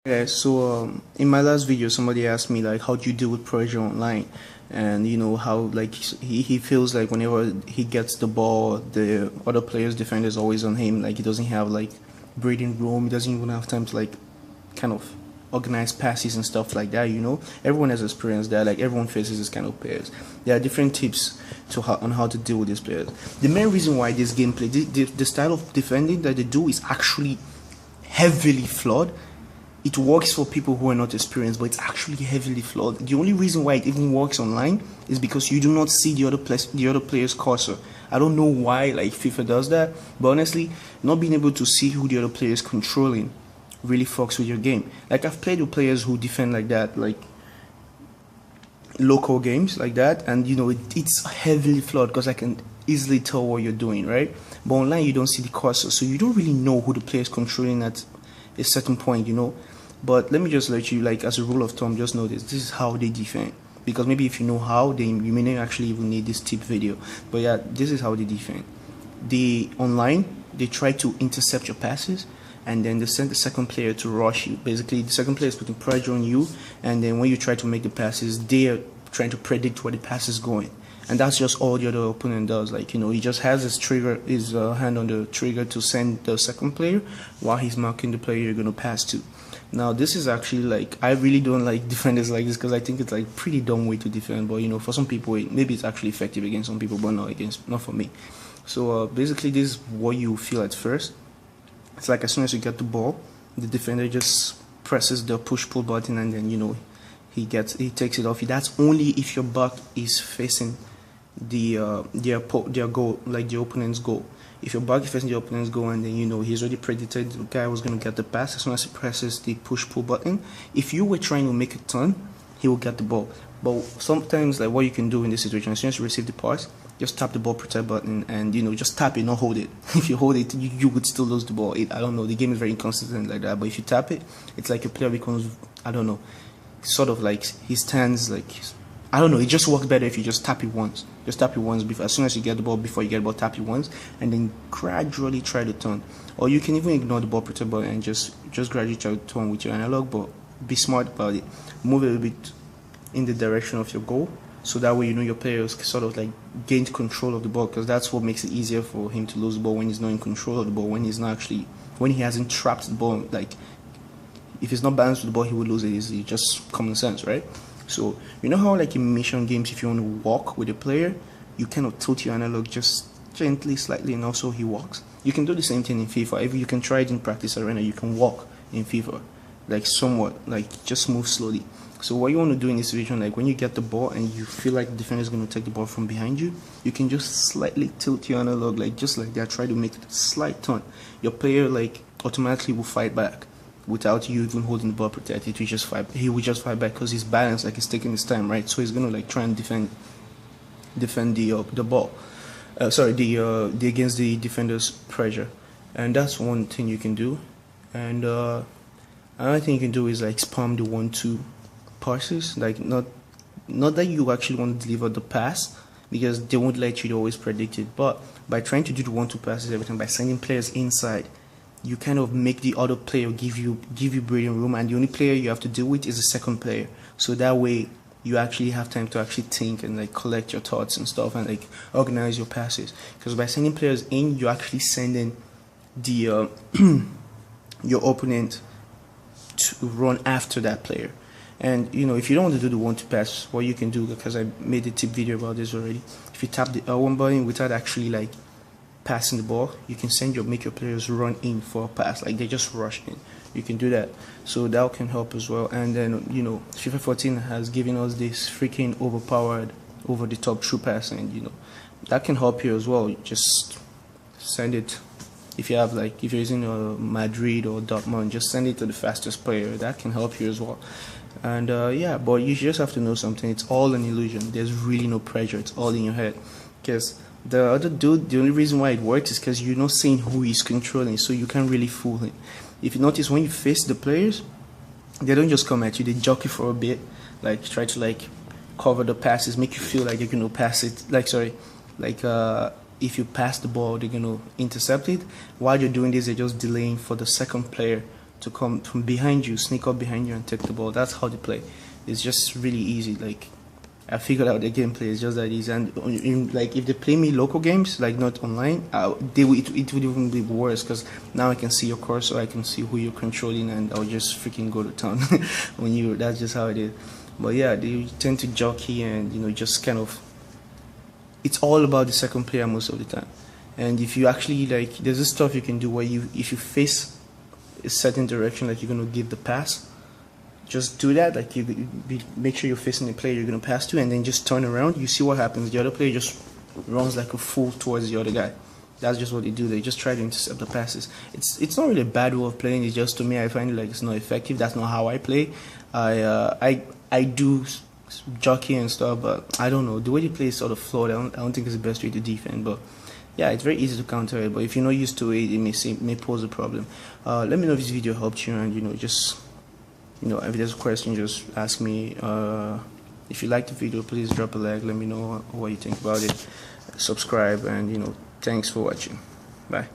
Yeah, so in my last video, somebody asked me like, how do you deal with pressure online? And you know how like he feels like whenever he gets the ball, the other players' defender is always on him. Like he doesn't have like breathing room. He doesn't even have time to like kind of organize passes and stuff like that. You know, everyone has experienced that. Like everyone faces this kind of players. There are different tips on how to deal with these players. The main reason why this gameplay, the style of defending that they do is actually heavily flawed. It works for people who are not experienced, but it's actually heavily flawed. The only reason why it even works online is because you do not see the other player's cursor. I don't know why like FIFA does that, but honestly, not being able to see who the other player is controlling really fucks with your game. Like I've played with players who defend like that, like local games like that, and you know it's heavily flawed because I can easily tell what you're doing, right? But online you don't see the cursor, so you don't really know who the player is controlling at a certain point, you know. But let me just let you, like, as a rule of thumb, just know this is how they defend, because maybe if you know how, then you may not actually even need this tip video. But yeah, this is how they defend. Online they try to intercept your passes, and then they send the second player to rush you. Basically the second player is putting pressure on you, and then when you try to make the passes, they are trying to predict where the pass is going. And that's just all the other opponent does. Like, you know, he just has his hand on the trigger to send the second player while he's marking the player you're going to pass to. Now, this is actually like, I really don't like defenders like this because I think it's like pretty dumb way to defend. But, you know, for some people, maybe it's actually effective against some people, but not for me. So, basically, this is what you feel at first. It's like as soon as you get the ball, the defender just presses the push-pull button, and then, you know, he takes it off. That's only if your back is facing their goal, like the opponent's goal. If your back is facing the opponent's goal, and then you know he's already predicted the guy was going to get the pass, as soon as he presses the push-pull button, if you were trying to make a turn, he will get the ball. But sometimes, like what you can do in this situation, as soon as you receive the pass, just tap the ball protect button, and you know just tap it, not hold it. If you hold it, you would still lose the ball. I don't know, the game is very inconsistent like that. But if you tap it, it's like a player becomes, I don't know, sort of like he stands like, I don't know, it just works better if you just tap it once. Just tap it once before, as soon as you get the ball, before you get the ball, tap it once, and then gradually try to turn. Or you can even ignore the ball protect button and just gradually try to turn with your analog, but be smart about it. Move a little bit in the direction of your goal, so that way you know your players sort of like gained control of the ball, because that's what makes it easier for him to lose the ball when he's not in control of the ball, when he hasn't trapped the ball. Like if he's not balanced with the ball, he would lose it. It's just common sense, right? So you know how like in mission games, if you want to walk with a player, you kind of tilt your analog just gently, slightly, and also he walks. You can do the same thing in FIFA. If you can try it in practice arena, you can walk in FIFA, like somewhat, like just move slowly. So what you want to do in this situation, like when you get the ball and you feel like the defender is going to take the ball from behind you, you can just slightly tilt your analog, like just like that. Try to make a slight turn. Your player like automatically will fight back without you even holding the ball protected. He will just fight back because he's balanced, like he's taking his time, right? So he's gonna like try and defend the ball. Against the defender's pressure, and that's one thing you can do. And another thing you can do is like spam the 1-2 passes, like not that you actually want to deliver the pass, because they won't let you always predict it, but by trying to do the 1-2 passes every time, by sending players inside, you kind of make the other player give you breathing room, and the only player you have to deal with is the second player. So that way you actually have time to actually think and like collect your thoughts and stuff, and like organize your passes. Because by sending players in, you're actually sending the your opponent to run after that player. And you know, if you don't want to do the 1-2 pass, what you can do, because I made a tip video about this already, if you tap the L1 button without actually like passing the ball, you can make your players run in for a pass, like they just rush in. You can do that, so that can help as well. And then you know, FIFA14 has given us this freaking overpowered, over the top true pass, and you know that can help you as well. Just send it. If you're using Madrid or Dortmund, just send it to the fastest player. That can help you as well. And yeah, but you just have to know something. It's all an illusion. There's really no pressure. It's all in your head. Because the other dude, the only reason why it works is because you're not seeing who he's controlling, so you can't really fool him. If you notice, when you face the players, they don't just come at you. They jockey for a bit, like try to like cover the passes, make you feel like you're gonna pass it. If you pass the ball, they're gonna intercept it. While you're doing this, they're just delaying for the second player to come from behind you, sneak up behind you and take the ball. That's how they play. It's just really easy. Like, I figured out the gameplay is just that easy. And like, if they play me local games, like not online, it would even be worse, because now I can see your cursor, I can see who you're controlling, and I'll just freaking go to town when you. That's just how it is. But yeah, they tend to jockey and just kind of. It's all about the second player most of the time. And if you actually like, there's this stuff you can do where if you face a certain direction, like you're gonna give the pass, just do that. Like make sure you're facing the player you're gonna pass to, and then just turn around. You see what happens. The other player just runs like a fool towards the other guy. That's just what they do. They just try to intercept the passes. It's not really a bad way of playing. It's just, to me, I find it like it's not effective. That's not how I play. I do jockey and stuff, but I don't know, the way they play is sort of flawed. I don't think it's the best way to defend, but yeah, it's very easy to counter it. But if you're not used to it, it may pose a problem. Let me know if this video helped you, and just if there's a question, just ask me. If you like the video, please drop a like. Let me know what you think about it. Subscribe, and thanks for watching. Bye.